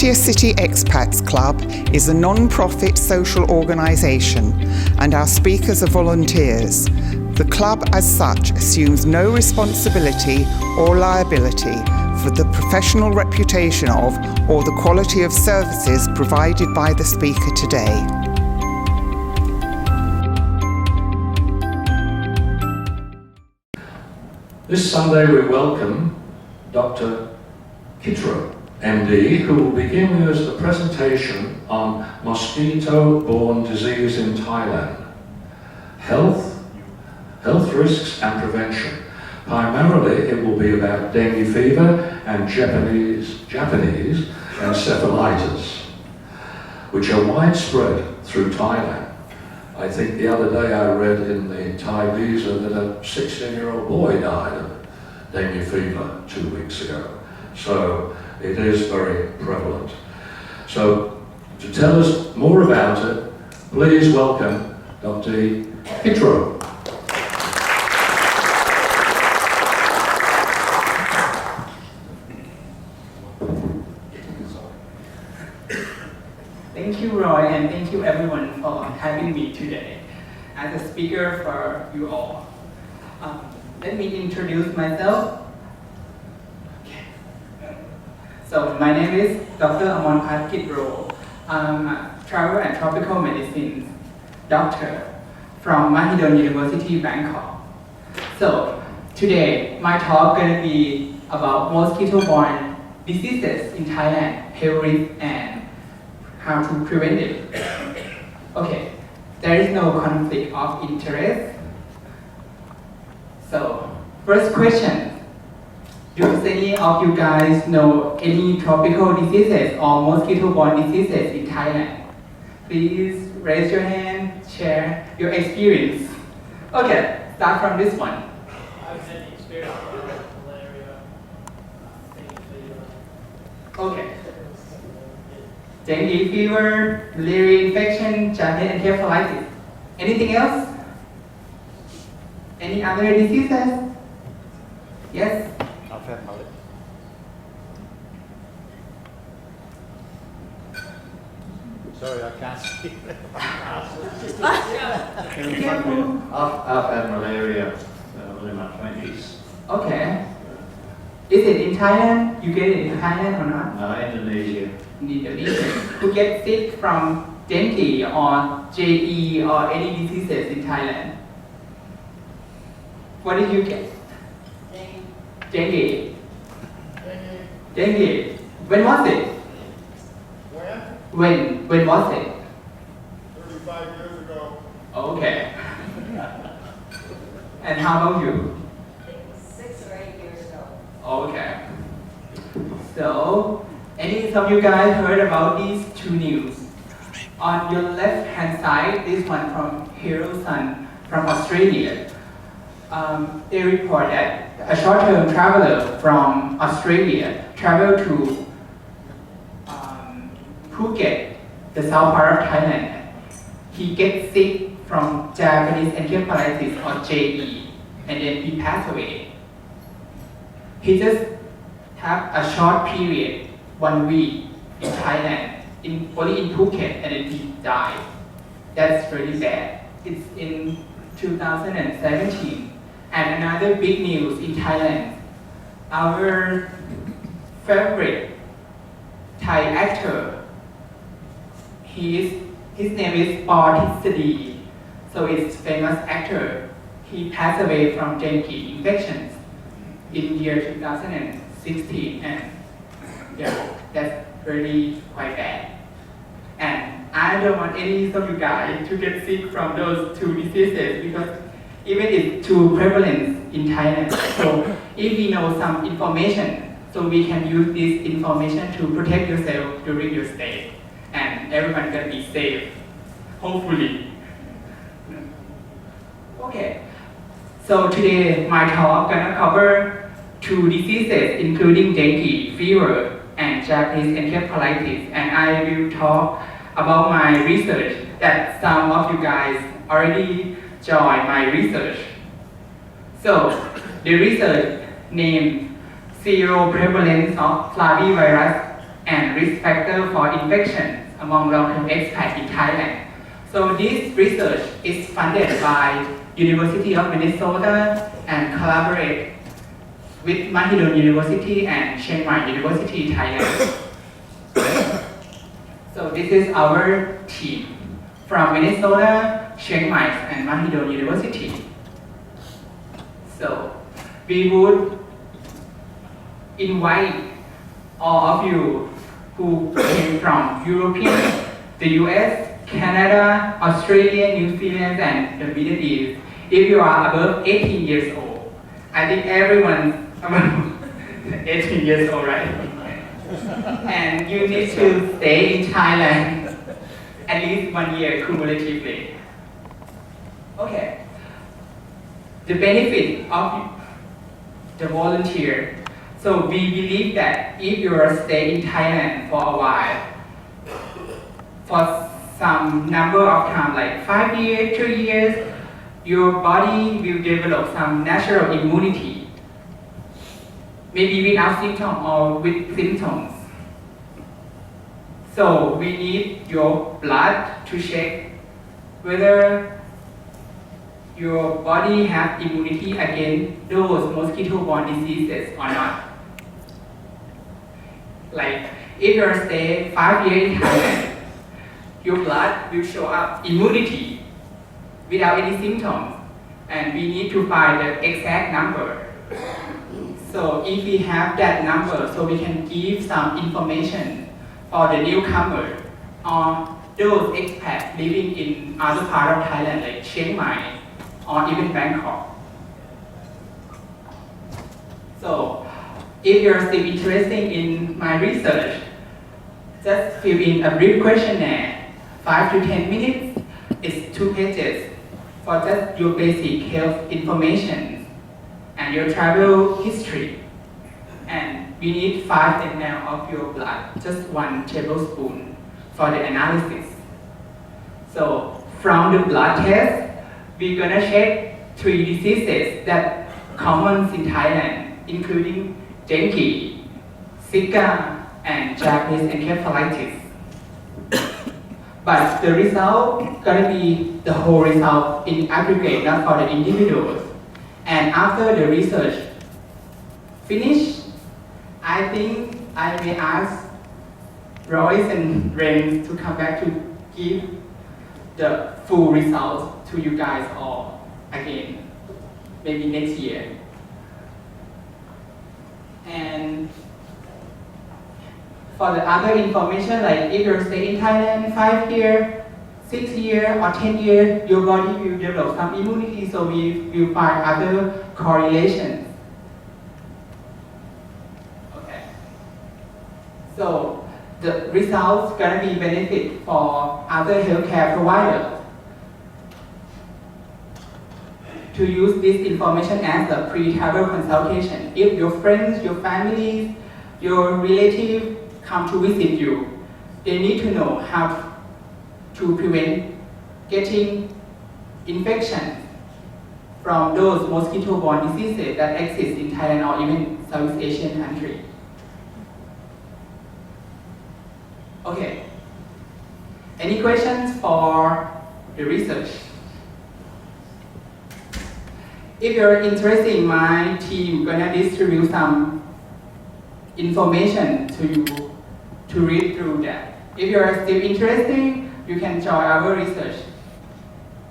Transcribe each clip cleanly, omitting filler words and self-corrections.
Pattaya City Expats Club is a non-profit social organisation and our speakers are volunteers. The club as such assumes no responsibility or liability for the professional reputation of or the quality of services provided by the speaker today. This Sunday we welcome Dr. Kitro, MD, who will begin with us a presentation on mosquito-borne disease in Thailand, health risks and prevention. Primarily it will be about dengue fever and Japanese encephalitis, which are widespread through Thailand. I think the other day I read in the Thai visa that a 16-year-old boy died of dengue fever 2 weeks ago. So it is very prevalent. So to tell us more about it, please welcome Dr. Kitro. Thank you, Roy, and thank you everyone for having me today as a speaker for you all. Let me introduce myself. So my name is Dr. Kitro. I'm a travel and tropical medicine doctor from Mosquito University, Bangkok. So today my talk going to be about mosquito-borne diseases in Thailand, health risk, and how to prevent it. Okay, there is no conflict of interest. So, first question. Do any of you guys know any tropical diseases or mosquito-borne diseases in Thailand? Please raise your hand, share your experience. Okay, start from this one. I've had experience with malaria, dengue fever. Okay. Dengue fever, malaria infection, Japanese encephalitis. Anything else? Any other diseases? Yes? I've had malaria. Sorry, I can't speak. I've had malaria in my 20s. Okay. Is it in Thailand? You get it in Thailand or not? No, Indonesia. Indonesia. Who get sick from dengue or JE or any diseases in Thailand? What did you get? Dengue. Dengue. When was it? When was it? 35 years ago. Okay. And how about you? 6 or 8 years ago. Okay. So, any of you guys heard about these two news? On your left hand side, this one from Hero Sun from Australia. They report that a short-term traveler from Australia traveled to Phuket, the south part of Thailand. He gets sick from Japanese encephalitis or JE, and then he passed away. He just have a short period, 1 week in Thailand, only in Phuket, and then he died. That's really bad. It's in 2017. And another big news in Thailand, our favorite Thai actor, his name is Borne. So it's famous actor. He passed away from dengue infections in year 2016, and yeah, that's really quite bad. And I don't want any of you guys to get sick from those two diseases because even it's too prevalent in Thailand. So if we know some information, so we can use this information to protect yourself during your stay, and everyone can be safe, hopefully. Okay. So today my talk gonna cover two diseases, including dengue fever and Japanese encephalitis, and I will talk about my research that some of you guys already joined my research. So the research named Zero Prevalence of Flavivirus and risk factor for infections among long-term expats in Thailand. So this research is funded by University of Minnesota and collaborate with Mosquito University and Chiang Mai University, Thailand. So this is our team from Minnesota, Chiang Mai, and Mosquito University. So we would invite all of you who came from European, the US, Canada, Australia, New Zealand, and the Middle East. If you are above 18 years old, I think everyone's above 18 years old, right? And you need to stay in Thailand at least 1 year cumulatively. Okay. The benefit of the volunteer. So we believe that if you stay in Thailand for a while, for some number of time, like 5 years, 2 years, your body will develop some natural immunity, maybe without symptoms or with symptoms. So we need your blood to check whether your body has immunity against those mosquito-borne diseases or not. Like if you stay 5 years in Thailand, your blood will show up immunity without any symptoms, and we need to find the exact number. So if we have that number, so we can give some information for the newcomer or those expats living in other part of Thailand like Chiang Mai or even Bangkok. So if you're still interested in my research, just fill in a brief questionnaire, 5 to 10 minutes. It's 2 pages for just your basic health information and your travel history. And we need 5 ml of your blood, just 1 tablespoon for the analysis. So from the blood test, we're gonna check 3 diseases that common in Thailand, including dengue, Zika, and Japanese encephalitis. But the result gonna be the whole result in aggregate, not for the individuals. And after the research finish, I think I may ask Royce and Ren to come back to give the full results to you guys all again, maybe next year. And for the other information, like if you stay in Thailand 5 years, 6 years, or 10 years, your body will develop some immunity, so we will find other correlations. Okay. So the results gonna be benefit for other healthcare providers to use this information as a pre-travel consultation. If your friends, your families, your relatives come to visit you, they need to know how to prevent getting infection from those mosquito-borne diseases that exist in Thailand or even Southeast Asian countries. Okay. Any questions for the research? If you're interested in my team, gonna distribute some information to you to read through that. If you're still interested, you can join our research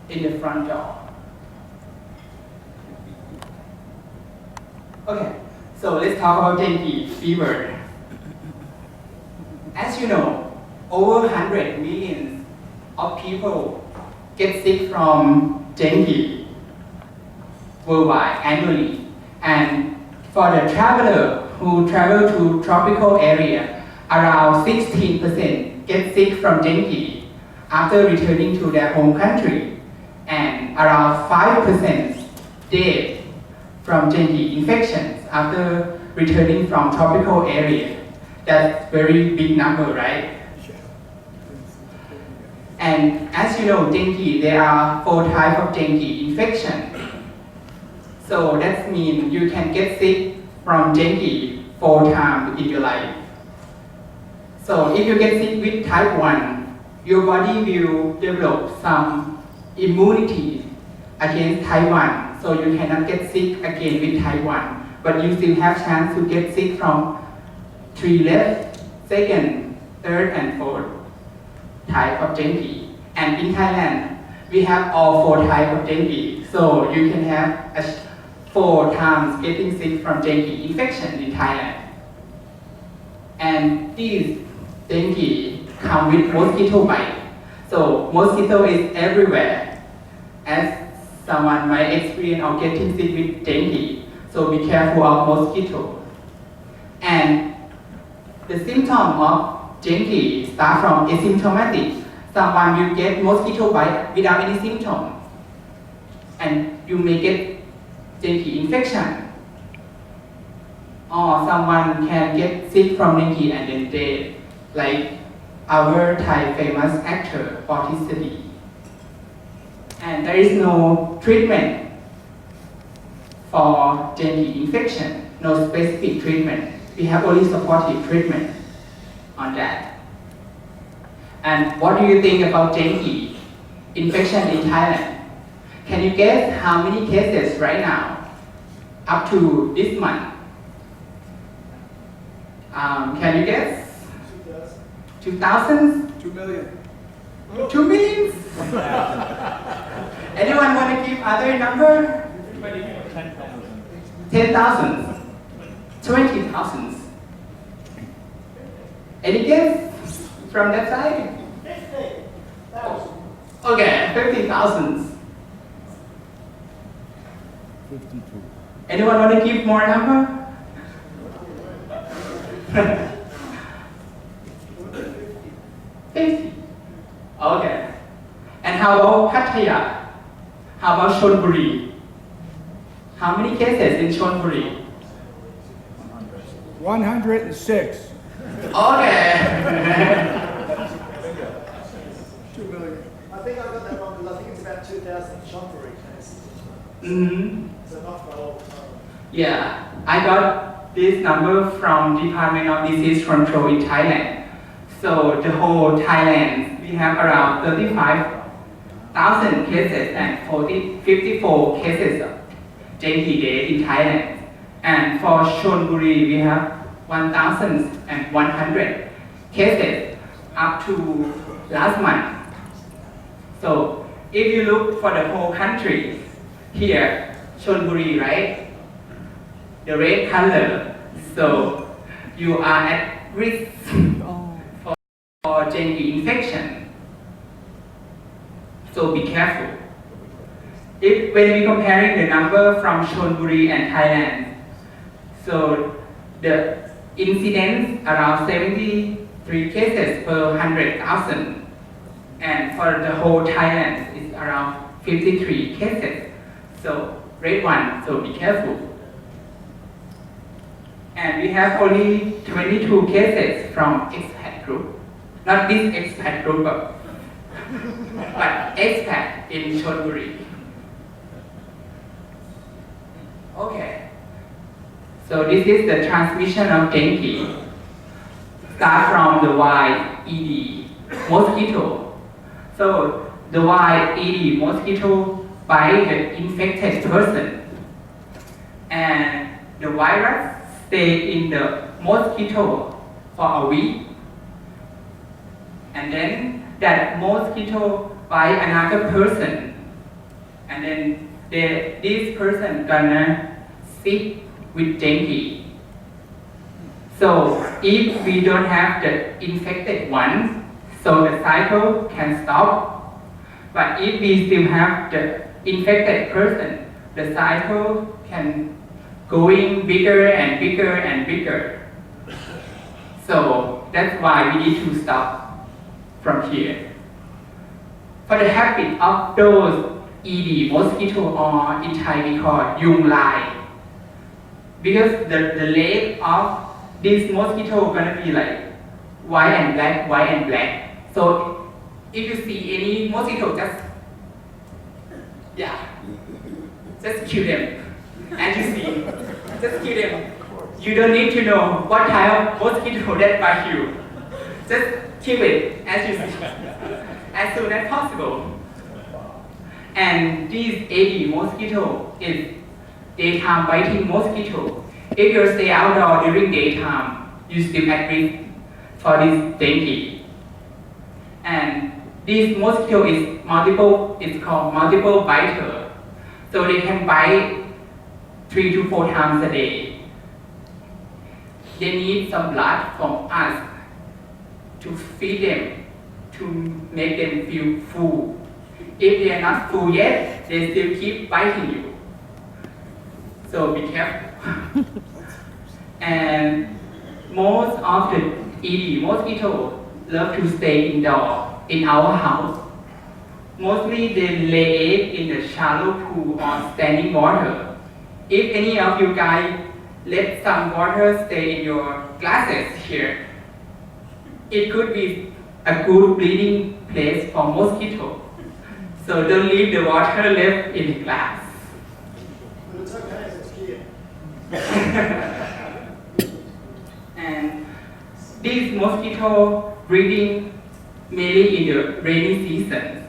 in the front door. Okay, so let's talk about dengue fever. As you know, over 100 million of people get sick from dengue worldwide annually. And for the traveler who travel to tropical area, around 16% get sick from dengue after returning to their home country, and around 5% dead from dengue infections after returning from tropical area. That's very big number, right? And as you know, dengue, there are 4 types of dengue infection. So that means you can get sick from dengue 4 times in your life. So if you get sick with type 1, your body will develop some immunity against type 1. So you cannot get sick again with type 1. But you still have chance to get sick from 3 left, 2nd, 3rd and 4th type of dengue. And in Thailand, we have all 4 types of dengue. So you can have 4 times getting sick from dengue infection in Thailand. And these dengue come with mosquito bite. So mosquito is everywhere, as someone might experience of getting sick with dengue. So be careful of mosquito. And the symptom of dengue start from asymptomatic. Someone will get mosquito bite without any symptom, and you may get dengue infection. Or someone can get sick from dengue and then dead, like our Thai famous actor, Borne. And there is no treatment for dengue infection, no specific treatment. We have only supportive treatment on that. And what do you think about dengue infection in Thailand? Can you guess how many cases right now, up to this month? Can you guess? 2,000? 2 million. 2 million? Anyone want to give other number? 10,000? 20,000? Any guess from that side? 50,000. Okay, 50,000. 52. Anyone want to give more number? 50. Okay. And how about Pattaya? How about Chonburi? How many cases in Chonburi? 106. Okay. 2 million. I think I got that wrong because I think it's about 2,000 Chonburi cases. Mhm. So not for all. Yeah, I got this number from Department of Disease Control in Thailand. So the whole Thailand, we have around 35,000 cases and 54 cases of dengue death in Thailand. And for Chonburi, we have 1,100 cases up to last month. So if you look for the whole country, here, Chonburi, right? The red color. So you are at risk for dengue infection. So be careful. When we comparing the number from Chonburi and Thailand, so the incidence around 73 cases per 100,000, and for the whole Thailand is around 53 cases. So red one, so be careful. And we have only 22 cases from expat group. Not this expat group, but expat in Chonburi. Okay. So this is the transmission of dengue. Start from the YED, mosquito. So the YED mosquito bite the infected person, and the virus stay in the mosquito for a week, and then that mosquito bite another person, and then this person gonna sick with dengue. So if we don't have the infected one, so the cycle can stop. But if we still have the infected person, the cycle can going bigger and bigger and bigger. So that's why we need to stop from here. For the habit of those ED mosquito, or in Thai we call yung lai, because the leg of this mosquito gonna be like white and black. So if you see any mosquito, just kill them. And you see, just kill them. You don't need to know what type of mosquito that bite you. just kill it as you see, as soon as possible. And this AD mosquito is daytime biting mosquito. If you stay outdoor during daytime, you still at risk for this dengue. And this mosquito is multiple, it's called multiple biter. So they can bite 3 to 4 times a day. They need some blood from us to feed them, to make them feel full. If they are not full yet, they still keep biting you. So be careful. And most of the ED mosquitoes love to stay indoor in our house. Mostly they lay eggs in the shallow pool or standing water. If any of you guys let some water stay in your glasses here, it could be a good breeding place for mosquito. So don't leave the water left in the glass. But it's okay if it's here. And these mosquito breeding mainly in the rainy season.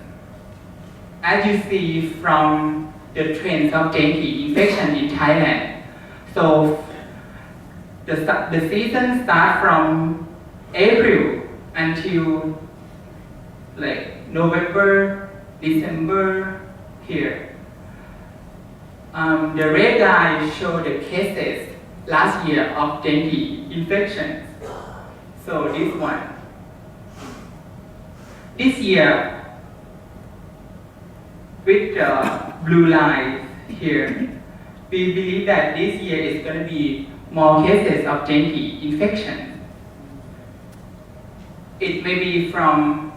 As you see from the trends of dengue infection in Thailand. So the season starts from April until like November, December here. The red line show the cases last year of dengue infections. So this one. This year, with the blue line here, we believe that this year is going to be more cases of dengue infection. It may be from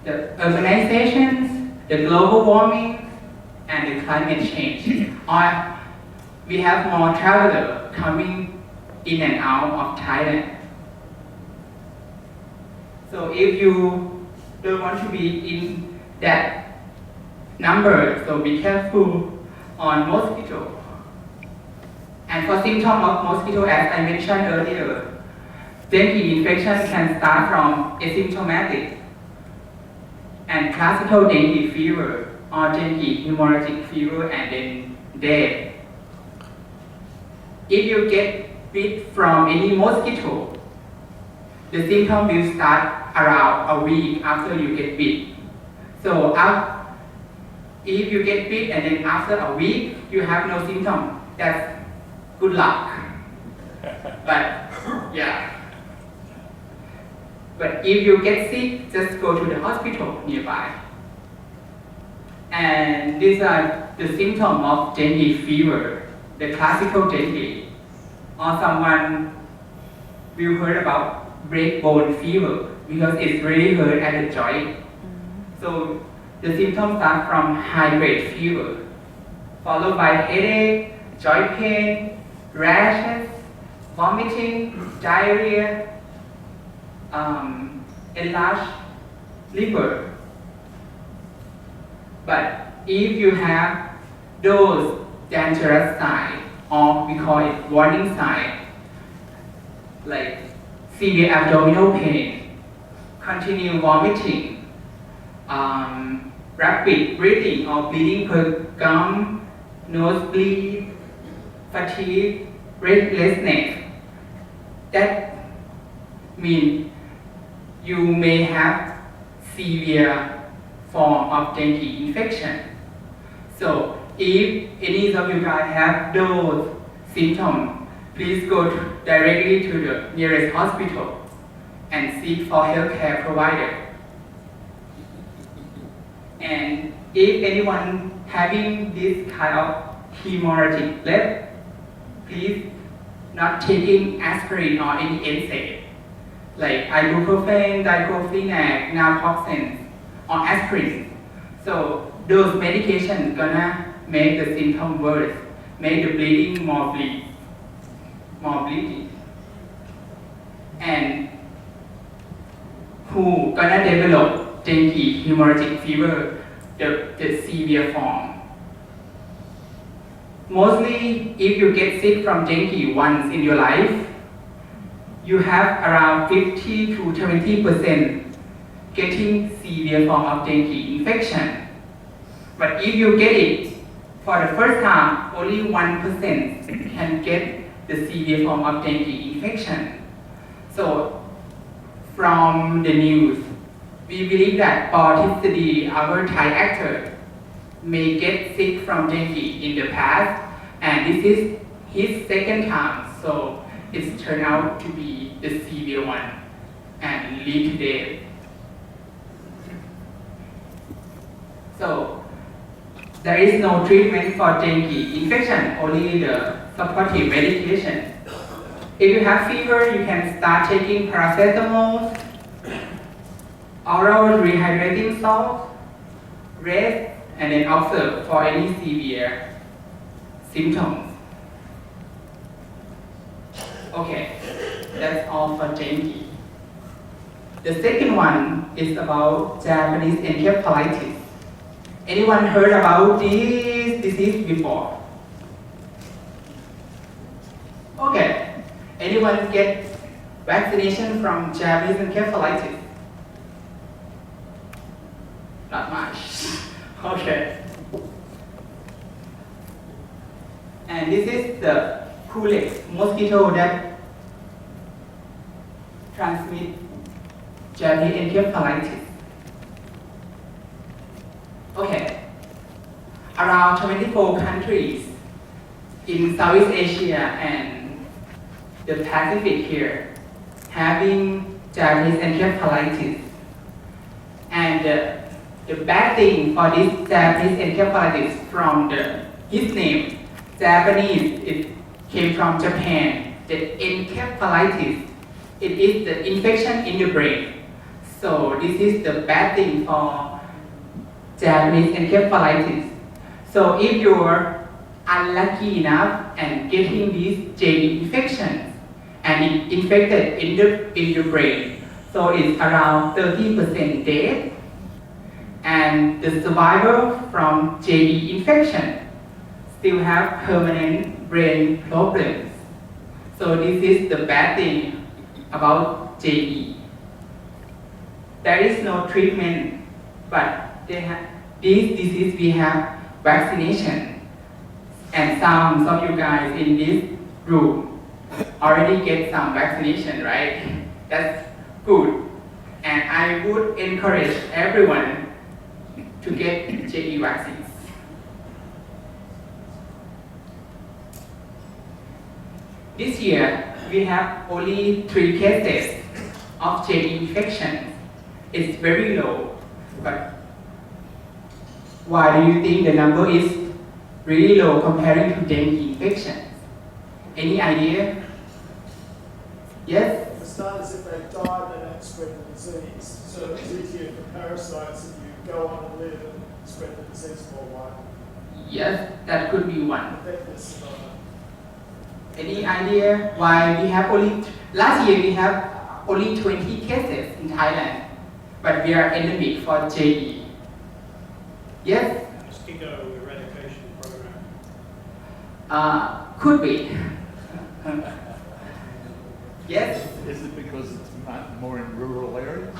the urbanizations, the global warming, and the climate change. Or we have more travelers coming in and out of Thailand. So if you don't want to be in that number, so be careful on mosquito. And for symptoms of mosquito, as I mentioned earlier, dengue infection can start from asymptomatic and classical dengue fever or dengue hemorrhagic fever and then death. If you get bit from any mosquito, the symptom will start around a week after you get bit. So if you get bit and then after a week you have no symptom, that's good luck. But yeah. But if you get sick, just go to the hospital nearby. And these are the symptoms of dengue fever, the classical dengue. Or someone will heard about breakbone fever because it's really hurt at the joint. So the symptoms start from high-grade fever, followed by headache, joint pain, rashes, vomiting, diarrhea, enlarged liver. But if you have those dangerous signs, or we call it warning signs, like severe abdominal pain, continued vomiting, rapid breathing or bleeding per gum, nosebleed, fatigue, restlessness, that means you may have severe form of dengue infection. So if any of you guys have those symptoms, please go directly to the nearest hospital and seek for healthcare provider. And if anyone having this kind of hemorrhagic leg, please not taking aspirin or any NSAID like ibuprofen, diclofenac, naproxen, or aspirin. So those medications gonna make the symptom worse, make the bleeding more bleeding. And who gonna develop dengue hemorrhagic fever, the severe form. Mostly, if you get sick from dengue once in your life, you have around 50 to 20% getting severe form of dengue infection. But if you get it for the first time, only 1% can get the severe form of dengue infection. So from the news, we believe that Borne, our Thai actor, may get sick from dengue in the past, and this is his second time, so it's turned out to be the severe one and lead to death. So there is no treatment for dengue infection, only the supportive medication. If you have fever, you can start taking paracetamol, oral rehydrating salt, rest, and then observe for any severe symptoms. Okay, that's all for dengue. The second one is about Japanese encephalitis. Anyone heard about this disease before? Okay. Anyone get vaccination from Japanese encephalitis? Not much. Okay. And this is the Culex mosquito that transmit Japanese encephalitis. Okay. Around 24 countries in Southeast Asia and the Pacific here having Japanese encephalitis. And the bad thing for this Japanese encephalitis from his name, Japanese, it came from Japan. The encephalitis, it is the infection in the brain. So this is the bad thing for Japanese encephalitis. So if you're unlucky enough and getting these JD infections and it infected in your brain, so it's around 30% death. And the survivor from JD infection still have permanent brain problems. So this is the bad thing about JD. There is no treatment, but this disease we have vaccination. And some of you guys in this room already get some vaccination, right? That's good. And I would encourage everyone to get JD vaccines. This year, we have only 3 cases of JD infection. It's very low, but why do you think the number is really low comparing to dengue infections? Any idea? Yes? For starters, if they die, they don't spread the disease. So it's easier for parasites if you go on and live and spread the disease more widely. Yes, that could be one. Effectiveness, Any idea why we have only, last year we have only 20 cases in Thailand, but we are endemic for JD. Yes? Mosquito eradication program. Could be. Yes? Is it because it's more in rural areas?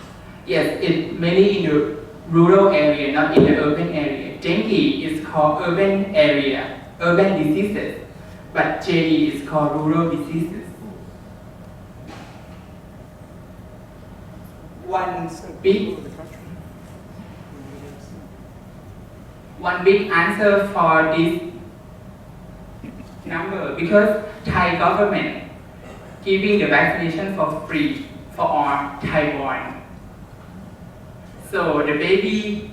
Yes, it mainly in the rural area, not in the urban area. Dengue is called urban area, urban diseases, but JD is called rural diseases. One big answer for this number, because Thai government giving the vaccination for free for all Taiwan. So the baby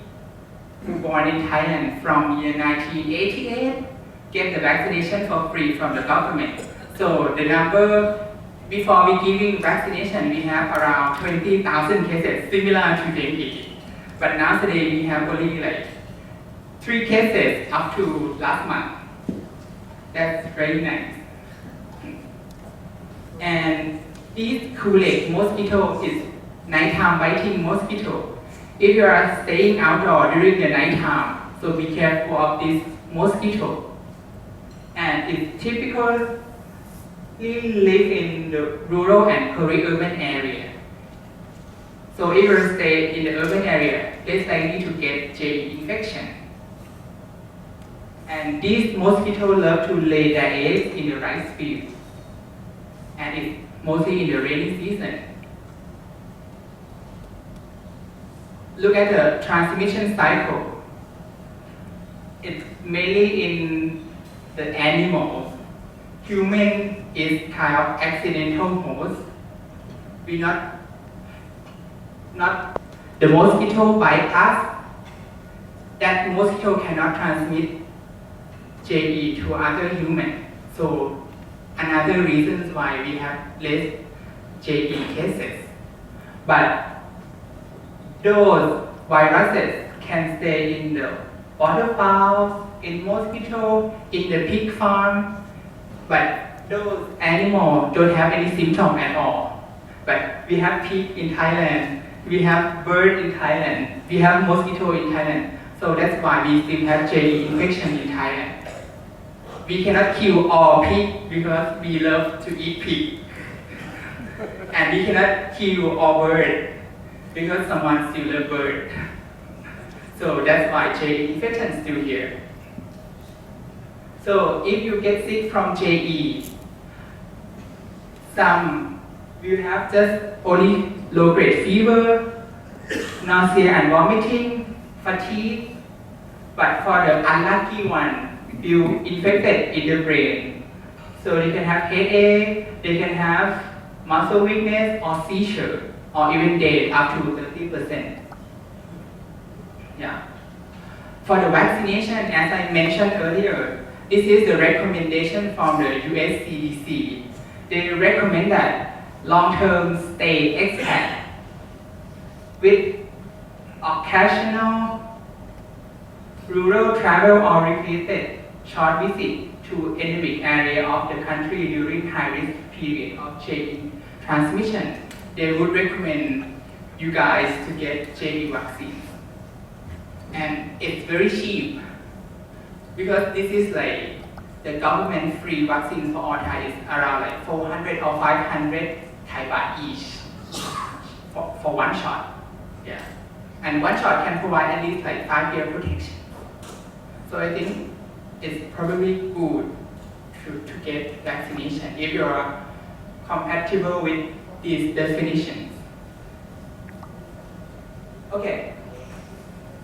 who born in Thailand from year 1988 get the vaccination for free from the government. So the number, before we giving vaccination, we have around 20,000 cases similar to dengue. But now today we have only like 3 cases up to last month. That's very nice. And this Culex mosquito is nighttime biting mosquito. If you are staying outdoor during the nighttime, so be careful of this mosquito. And it's typical live in the rural and peri-urban area. So if you stay in the urban area, less likely to get JE infection. And these mosquitoes love to lay their eggs in the rice field, and it's mostly in the rainy season. Look at the transmission cycle. It's mainly in the animals. Human is kind of accidental host. We not the mosquito bite us. That mosquito cannot transmit JE to other humans. So another reason why we have less JE cases. But those viruses can stay in the waterfowls, in mosquito, in the pig farm, but those animals don't have any symptom at all. But we have pig in Thailand, we have bird in Thailand, we have mosquito in Thailand. So that's why we still have JE infection in Thailand. We cannot kill all pig because we love to eat pig. And we cannot kill all bird because someone still loves bird. So that's why JE infection is still here. So if you get sick from JE, some will have just only low-grade fever, nausea and vomiting, fatigue. But for the unlucky one, you infected in the brain. So they can have headache, they can have muscle weakness or seizure, or even death up to 30%. Yeah. For the vaccination, as I mentioned earlier, this is the recommendation from the US CDC. They recommend that long-term stay expat with occasional rural travel or repeated short visit to endemic area of the country during high-risk period of JE transmission. They would recommend you guys to get JE vaccine. And it's very cheap because this is like the government free vaccine for all Thai is around like 400 or 500 Thai baht each for one shot. Yeah. And one shot can provide at least like 5-year protection. So I think it's probably good to get vaccination if you are compatible with these definitions. Okay.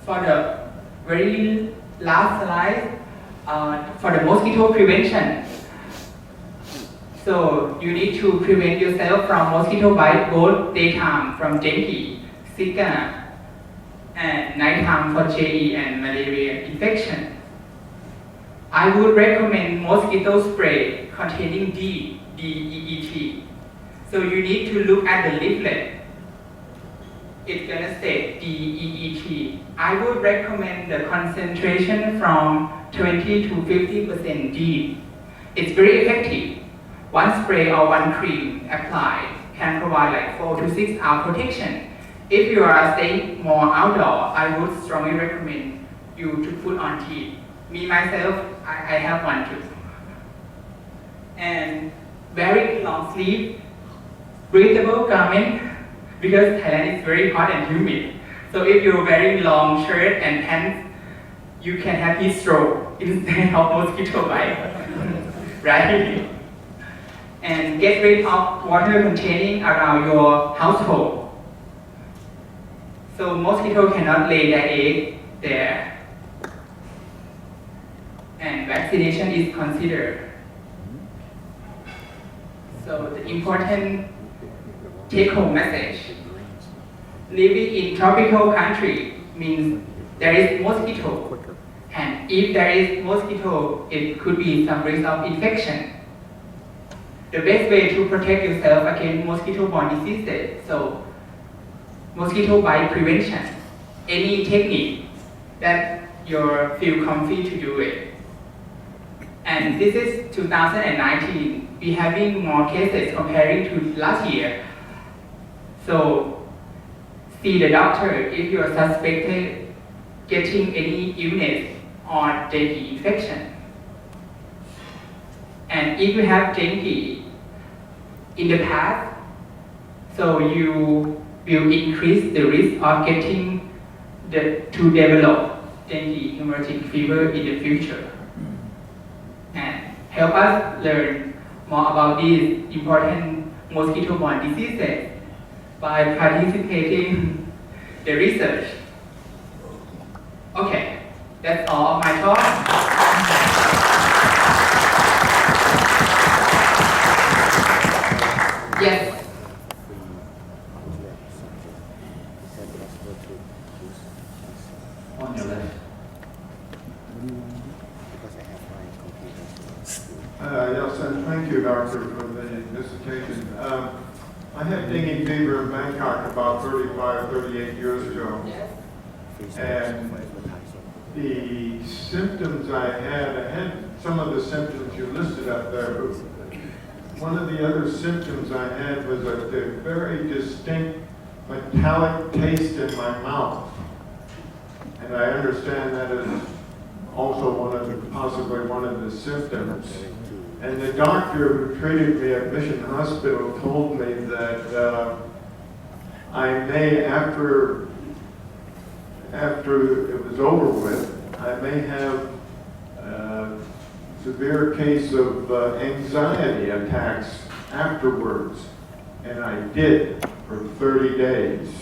For the very last slide, for the mosquito prevention. So you need to prevent yourself from mosquito bite both daytime from dengue, Zika, and nighttime for JE and malaria infection. I would recommend mosquito spray containing DEET. So you need to look at the leaflet. It's gonna say DEET. I would recommend the concentration from 20 to 50% D. It's very effective. One spray or one cream applied can provide like 4 to 6 hour protection. If you are staying more outdoor, I would strongly recommend you to put on teeth. Me myself, I have one too. And wearing long sleeve, breathable garment, because Thailand is very hot and humid. So if you're wearing long shirt and pants, you can have heat stroke instead of mosquito bite, right? And get rid of water containing around your household. So mosquito cannot lay their egg there. And vaccination is considered. So the important take-home message. Living in tropical country means there is mosquito. And if there is mosquito, it could be some risk of infection. The best way to protect yourself against mosquito-borne diseases, so mosquito bite prevention, any technique that you feel comfy to do it. And this is 2019, we're having more cases comparing to last year. So see the doctor if you are suspected getting any illness or dengue infection. And if you have dengue, in the past. So you will increase the risk of getting to develop dengue hemorrhagic fever in the future. And help us learn more about these important mosquito-borne diseases by participating the research. Okay, that's all of my talk. Yes. On your left. Yes, and thank you, Doctor, for the dissertation. I had dengue fever in Bangkok about 38 years ago. And the symptoms I had some of the symptoms you listed up there, but one of the other symptoms I had was a very distinct metallic taste in my mouth. And I understand that is also possibly one of the symptoms. And the doctor who treated me at Mission Hospital told me that I may, after it was over with, I may have a severe case of anxiety attacks afterwards. And I did for 30 days.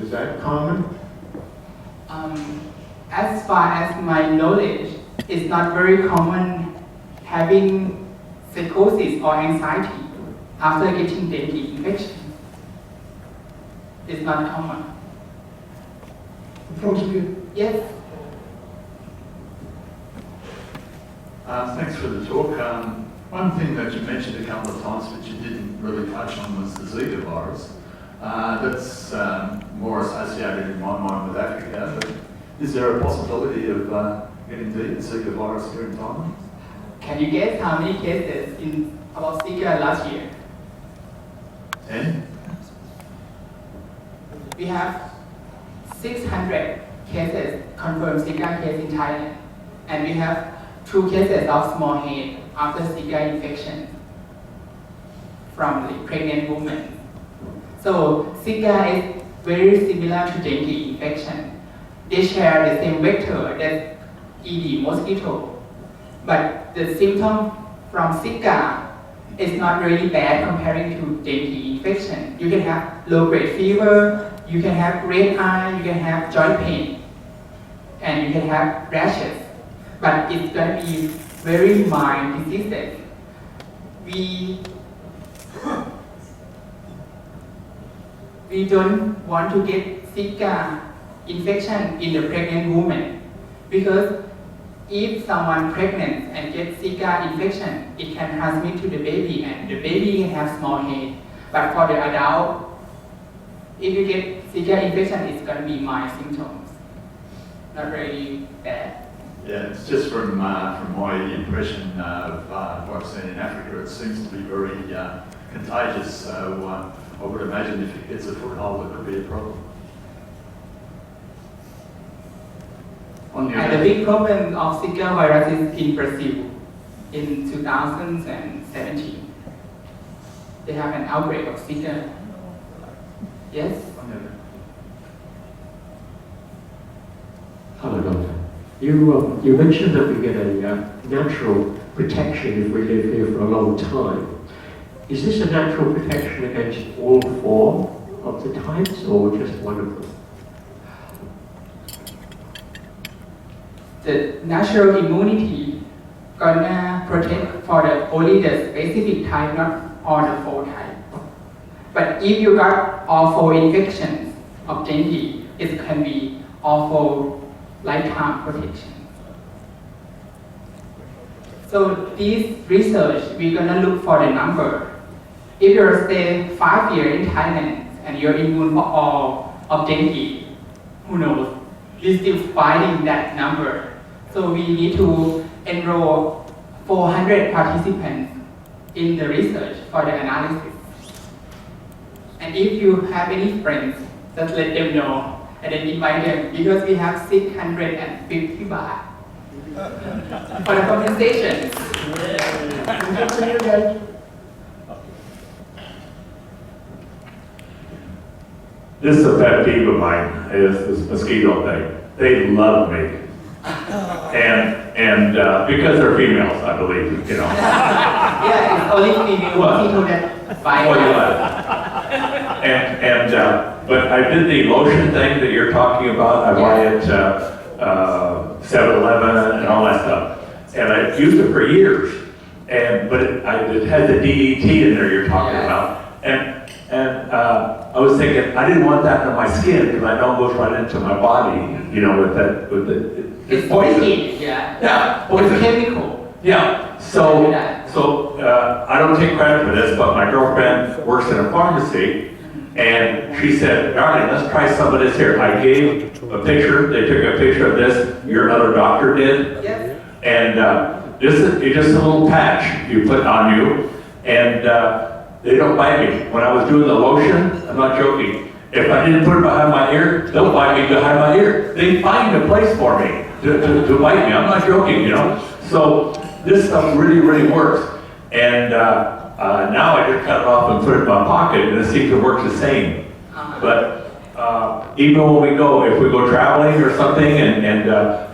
Is that common? As far as my knowledge, it's not very common having psychosis or anxiety after getting dengue infection. It's not common. Yes. Thanks for the talk. One thing that you mentioned a couple of times, but you didn't really touch on, was the Zika virus. That's more associated in my mind with Africa, but is there a possibility of getting the Zika virus here in Thailand? Can you guess how many cases about Zika last year? 10? We have 600 cases confirmed Zika case in Thailand, and we have 2 cases of small head after Zika infection from the pregnant woman. So Zika is very similar to dengue infection. They share the same vector, that's ED mosquito. But the symptom from Zika is not really bad comparing to dengue infection. You can have low-grade fever, you can have red eye, you can have joint pain, and you can have rashes. But it's going to be very mild diseases. We don't want to get Zika infection in the pregnant woman, because if someone pregnant and gets Zika infection, it can transmit to the baby, and the baby can have small head. But for the adult, if you get Zika infection, it's going to be mild symptoms, not really bad. Yeah, it's just from my impression of what I've seen in Africa, it seems to be very contagious. So I would imagine if it gets a foothold, it could be a problem. And the big problem of Zika virus is in Brazil in 2017. They have an outbreak of Zika. Yes? Hello, Doctor. You mentioned that we get a natural protection if we live here for a long time. Is this a natural protection against all 4 of the types, or just one of them? The natural immunity gonna protect for only the specific type, not all the 4 types. But if you got all 4 infections of dengue, it can be all 4 lifetime protection. So this research, we're gonna look for the number. If you stay 5 years in Thailand and you're immune for all of dengue, who knows? We're still finding that number. So we need to enroll 400 participants in the research for the analysis. And if you have any friends, just let them know and then invite them, because we have 650 baht for the compensation. This is a pet peeve of mine, is this mosquito thing. They love me. And because they're females, I believe, you know. Yeah, it's only female mosquito that bite. Oh, yeah. But I did the lotion thing that you're talking about. I buy it 7-Eleven and all that stuff. And I've used it for years. But it had the DET in there you're talking about. And I was thinking, I didn't want that in my skin because I know it goes right into my body, you know, it's poison. Yeah, poison. It's chemical. Yeah, so I don't take credit for this, but my girlfriend works in a pharmacy, and she said, darling, let's try some of this here. I gave a picture, they took a picture of this, your other doctor did. Yes. And this is just a little patch you put on you, and they don't bite me. When I was doing the lotion, I'm not joking, if I didn't put it behind my ear, they'll bite me behind my ear. They find a place for me to bite me. I'm not joking, you know. So this stuff really, really works. And now I just cut it off and put it in my pocket, and it seems to work the same. But even when we go, if we go traveling or something, and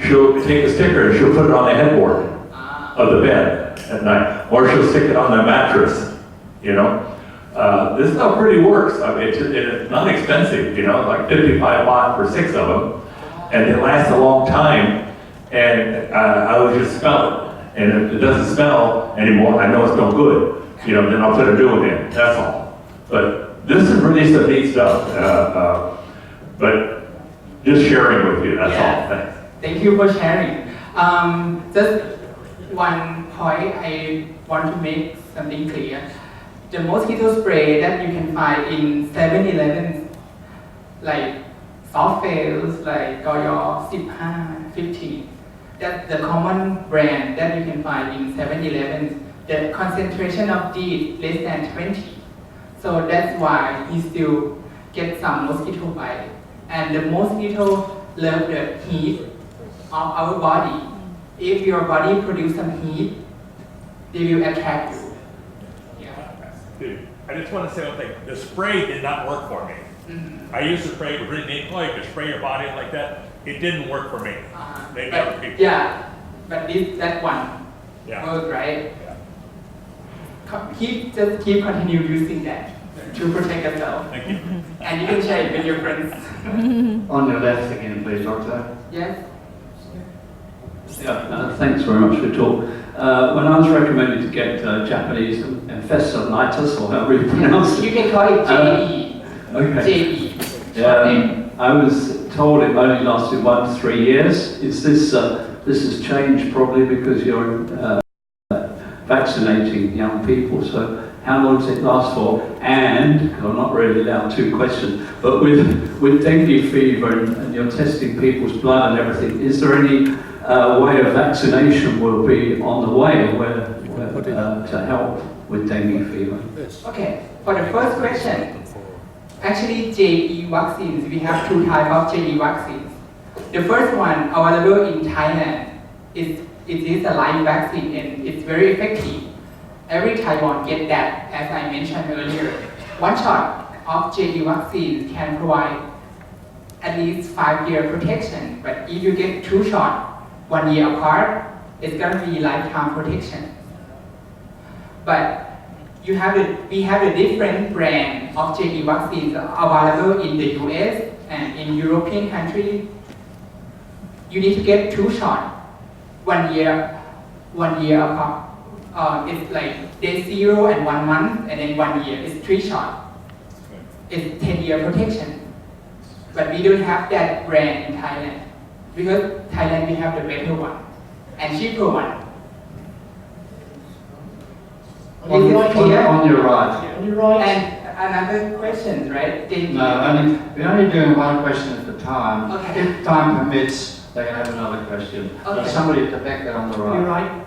she'll take a sticker and she'll put it on the headboard of the bed at night, or she'll stick it on the mattress, you know. This stuff really works. I mean, it's not expensive, you know, like 55 baht for 6 of them, and it lasts a long time. And I would just smell it, and if it doesn't smell anymore, I know it's no good. You know, then I'll put a new one in. That's all. But this is really some neat stuff. But just sharing with you. That's all. Thanks. Thank you for sharing. Just one point I want to make something clear. The mosquito spray that you can find in 7-Eleven, like soft fails, like Goyo 15, that's the common brand that you can find in 7-Eleven. The concentration of D less than 20. So that's why you still get some mosquito bite. And the mosquito love the heat of our body. If your body produces some heat, they will attract you. Dude, I just want to say one thing. The spray did not work for me. I used to spray with really neat to spray your body like that. It didn't work for me. Maybe other people. Yeah, but that one worked, right? Just keep continue using that to protect yourself. Thank you. And you can share it with your friends. On your left again, please, Doctor. Yes. Yeah, thanks very much for your talk. When I was recommended to get Japanese encephalitis, or however you pronounce it. You can call it JE. Okay. JE. I was told it only lasted 1 to 3 years. Is this has changed probably because you're vaccinating young people? So how long does it last for? And I'm not really allowed 2 questions, but with dengue fever and you're testing people's blood and everything, is there any way of vaccination will be on the way to help with dengue fever? Okay, for the first question, actually JE vaccines, we have 2 types of JE vaccines. The first one available in Thailand it is a live vaccine and it's very effective. Every Taiwan get that, as I mentioned earlier. 1 shot of JE vaccine can provide at least 5-year protection, but if you get 2 shots 1 year apart, it's going to be lifetime protection. But we have a different brand of JE vaccines available in the US and in European countries. You need to get 2 shots 1 year apart. It's like day 0 and 1 month, and then 1 year. It's 3 shots. It's 10-year protection. But we don't have that brand in Thailand. Because Thailand we have the better one and cheaper one. On your right. On your right. And another question, right? No, we're only doing 1 question at a time. Okay. If time permits, they can have another question. Okay. Somebody at the back there on the right. You're right.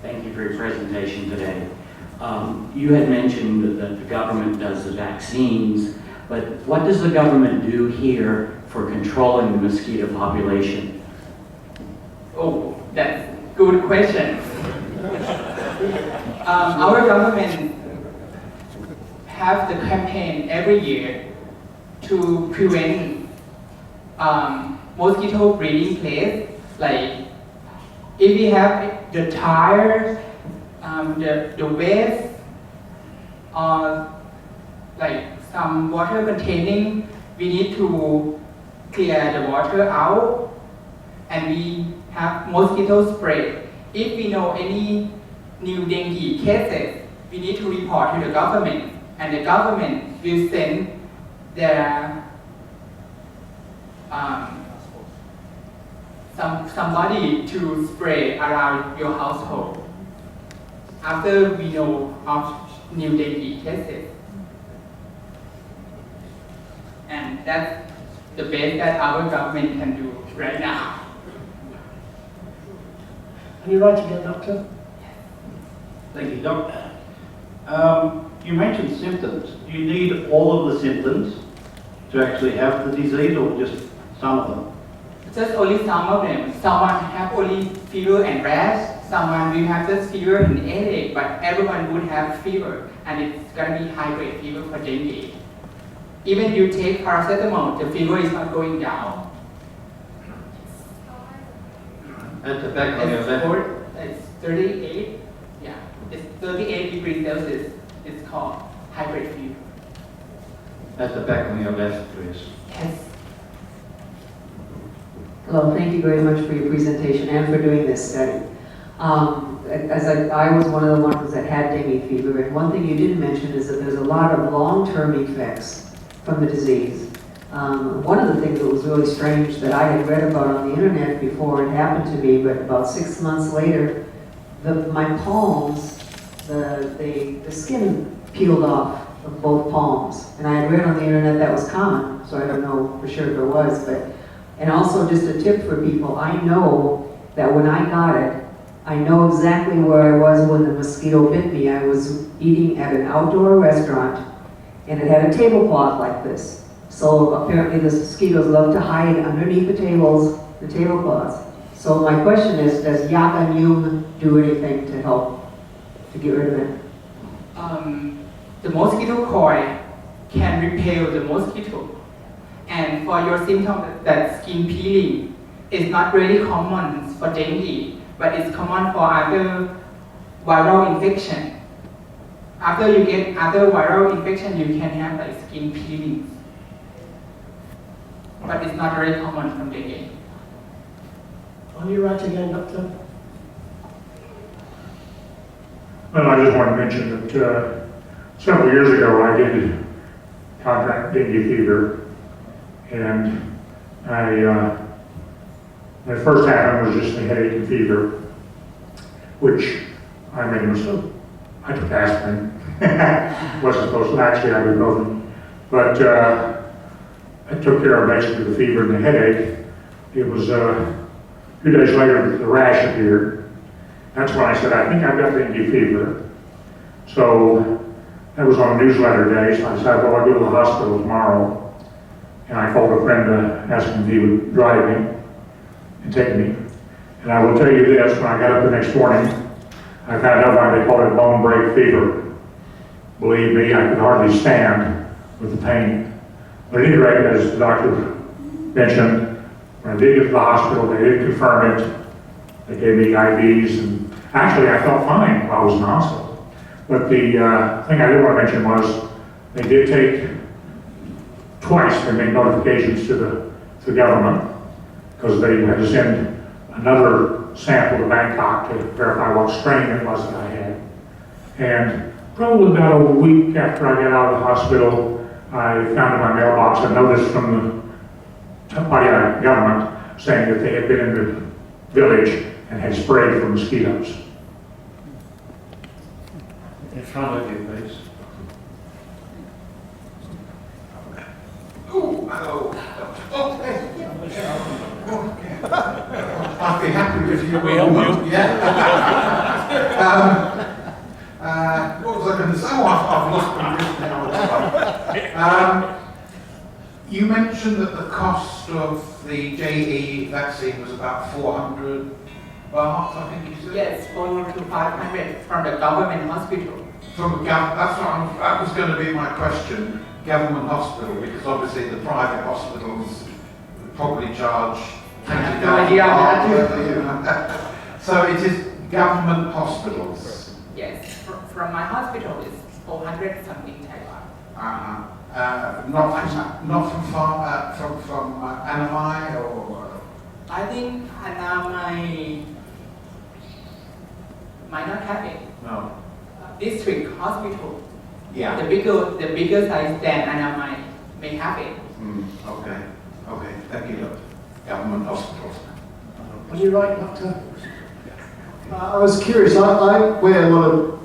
Thank you for your presentation today. You had mentioned that the government does the vaccines, but what does the government do here for controlling the mosquito population? Oh, that's a good question. Our government have the campaign every year to prevent mosquito breeding place. Like if we have the tires, the waste, or like some water containing, we need to clear the water out, and we have mosquito spray. If we know any new dengue cases, we need to report to the government, and the government will send their somebody to spray around your household after we know of new dengue cases. And that's the best that our government can do right now. Are you right again, Doctor? Thank you, Doctor. You mentioned symptoms. Do you need all of the symptoms to actually have the disease, or just some of them? Just only some of them. Someone have only fever and rash. Someone will have just fever and headache, but everyone would have fever, and it's gonna be high-grade fever for dengue. Even you take paracetamol, the fever is not going down. At the back on your left. It's 38. Yeah, it's 38 degrees Celsius. It's called high-grade fever. At the back on your left, please. Yes. Hello, thank you very much for your presentation and for doing this study. As I was one of the ones that had dengue fever, and one thing you didn't mention is that there's a lot of long-term effects from the disease. One of the things that was really strange that I had read about on the internet before it happened to me, but about 6 months later, my palms, the skin peeled off of both palms. And I had read on the internet that was common, so I don't know for sure if it was, and also just a tip for people, I know that when I got it, I know exactly where I was when the mosquito bit me. I was eating at an outdoor restaurant, and it had a tablecloth like this. So apparently the mosquitoes love to hide underneath the tablecloths. So my question is, does Yakanyum do anything to help to get rid of it? The mosquito coil can repel the mosquito. And for your symptom, that skin peeling is not really common for dengue, but it's common for other viral infection. After you get other viral infection, you can have like skin peelings. But it's not very common from dengue. Are you right again, Doctor? Well, I just want to mention that several years ago I did contract dengue fever, and the first half was just a headache and fever, which I made a mistake. I took aspirin. Wasn't supposed to, actually ibuprofen. But I took care of basically the fever and the headache. It was a few days later the rash appeared. That's when I said, I think I've got dengue fever. So that was on a newsletter day, so I decided, well, I'll go to the hospital tomorrow. And I called a friend to ask him if he would drive me and take me. And I will tell you this, when I got up the next morning, I found out why they called it bone break fever. Believe me, I could hardly stand with the pain. But at any rate, as the doctor mentioned, when I did get to the hospital, they did confirm it. They gave me IVs, and actually I felt fine while I was in the hospital. But the thing I did want to mention was they did take twice, they made notifications to the government, because they had to send another sample to Bangkok to verify what strain it was that I had. And probably about a week after I got out of the hospital, I found in my mailbox a notice from the government saying that they had been in the village and had sprayed for mosquitoes. In front of you, please. Oh, hello. Oh, hey. I'd be happy with you. Can we help you? Yeah. What was I going to say? Oh, I've lost my list now. You mentioned that the cost of the JE vaccine was about 400 baht, I think you said? Yes, 400 to 500 from the government hospital. From the government, that was going to be my question. government hospital? Because obviously the private hospitals probably charge £20,000. No idea on that. So it is government hospitals. Yes, from my hospital is 400 something Taiwan. Not from Anamai or. I think Anamai might not have it. No. District hospital. Yeah. The bigger size than Anamai may have it. Okay. Okay. Thank you, Doctor. Government hospitals. Are you right, Doctor? I was curious, I wear a lot of,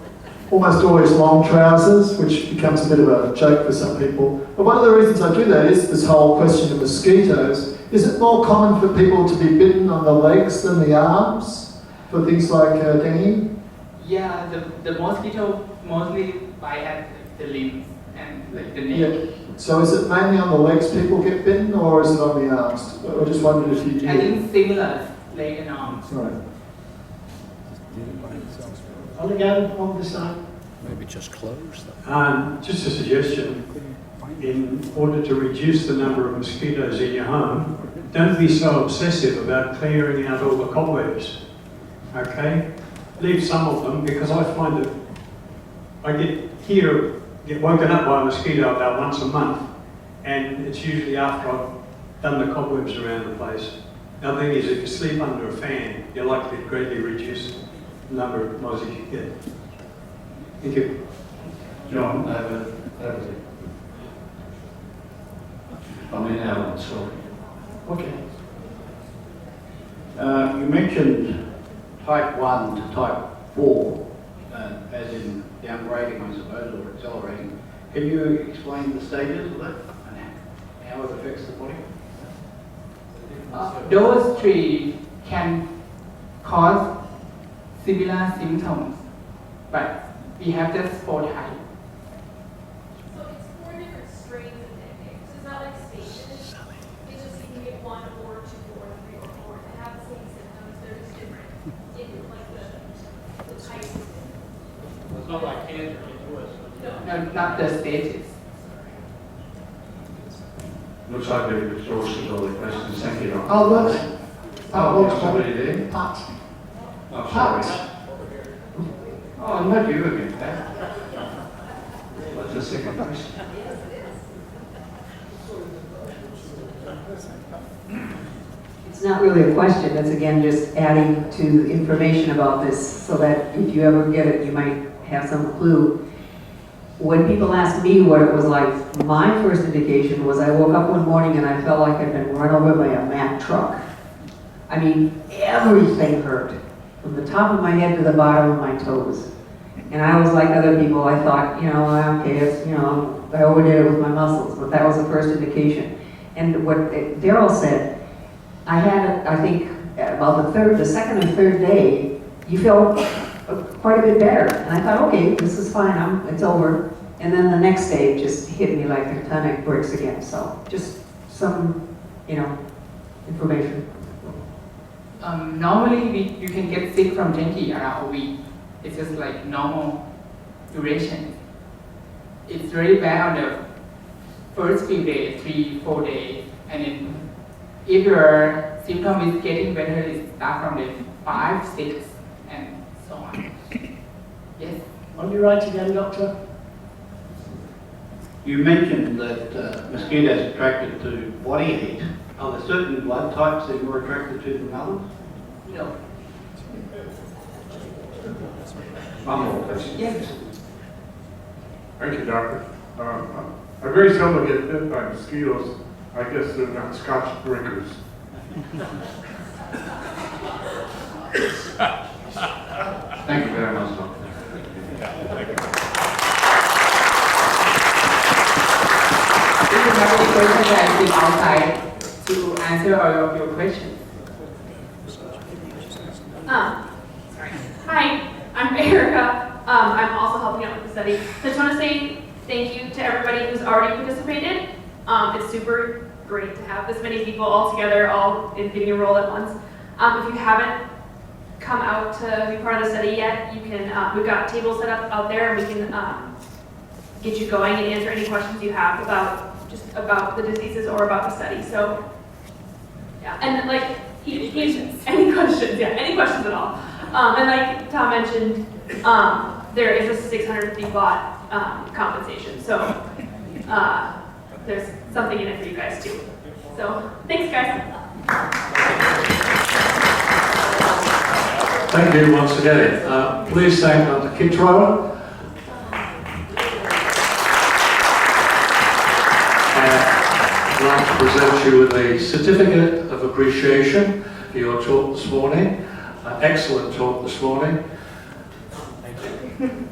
almost always long trousers, which becomes a bit of a joke for some people. But one of the reasons I do that is this whole question of mosquitoes. Is it more common for people to be bitten on the legs than the arms for things like dengue? Yeah, the mosquito mostly bite at the limbs and like the neck. Yeah. So is it mainly on the legs people get bitten, or is it on the arms? I just wondered if you knew. I think similar, leg and arms. Right. On again, on this side. Maybe just close Just a suggestion. In order to reduce the number of mosquitoes in your home, don't be so obsessive about clearing out all the cobwebs. Okay? Leave some of them, because I find that I get woken up by a mosquito about once a month, and it's usually after I've done the cobwebs around the place. Now the thing is, if you sleep under a fan, you're likely to greatly reduce the number of mozzies you get. Thank you. John, over there. I mean, Alan, sorry. Okay. You mentioned type 1 to type 4, as in downgrading, I suppose, or accelerating. Can you explain the stages of that and how it affects the body? Those three can cause similar symptoms, but we have just 4 types. So it's 4 different strains of dengue. So it's not like stages. It's just you can get 1 or 2 or 3 or 4 that have the same symptoms. They're just different in like the types of dengue. It's not like cancer, No, not the stages. Looks like we've exhausted all the questions. Thank you, Doctor. Oh, look. Oh, somebody there? Pat. Oh, sorry. Oh, not you again, Pat. What's the second question? It's not really a question, it's again just adding to information about this so that if you ever get it, you might have some clue. When people ask me what it was like, my first indication was I woke up one morning and I felt like I'd been run over by a Mack truck. I mean, everything hurt, from the top of my head to the bottom of my toes. And I was like other people, I thought, okay, it's, I overdid it with my muscles, but that was the first indication. And what Daryl said, I had, I think, about the second or third day, you felt quite a bit better. And I thought, okay, this is fine, it's over. And then the next day it just hit me like tectonic bricks again. So just some, information. Normally you can get sick from dengue around a week. It's just like normal duration. It's really bad on the first few days, 3-4 days, and then if your symptom is getting better, it starts from the 5, 6, and so on. Yes. On your right again, Doctor. You mentioned that mosquitoes attracted to body heat. Are there certain blood types that you're attracted to than others? No. One more question. Yes. Thank you, Doctor. I very seldom get bit by mosquitoes. I guess they're not Scotch drinkers. Thank you very much, Doctor. If you have any questions, I sit outside to answer all of your questions. Hi, I'm Erica. I'm also helping out with the study. So I just want to say thank you to everybody who's already participated. It's super great to have this many people all together, all getting a role at once. If you haven't come out to be part of the study yet, you can. We've got tables set up out there, and we can get you going and answer any questions you have about the diseases or about the study. So, yeah, and like, any questions, yeah, any questions at all. And like Tom mentioned, there is a 650 baht compensation. So there's something in it for you guys too. So thanks, guys. Thank you once again. Please thank Dr. Kitro. I'd like to present you with a certificate of appreciation for your talk this morning. Excellent talk this morning. Thank you.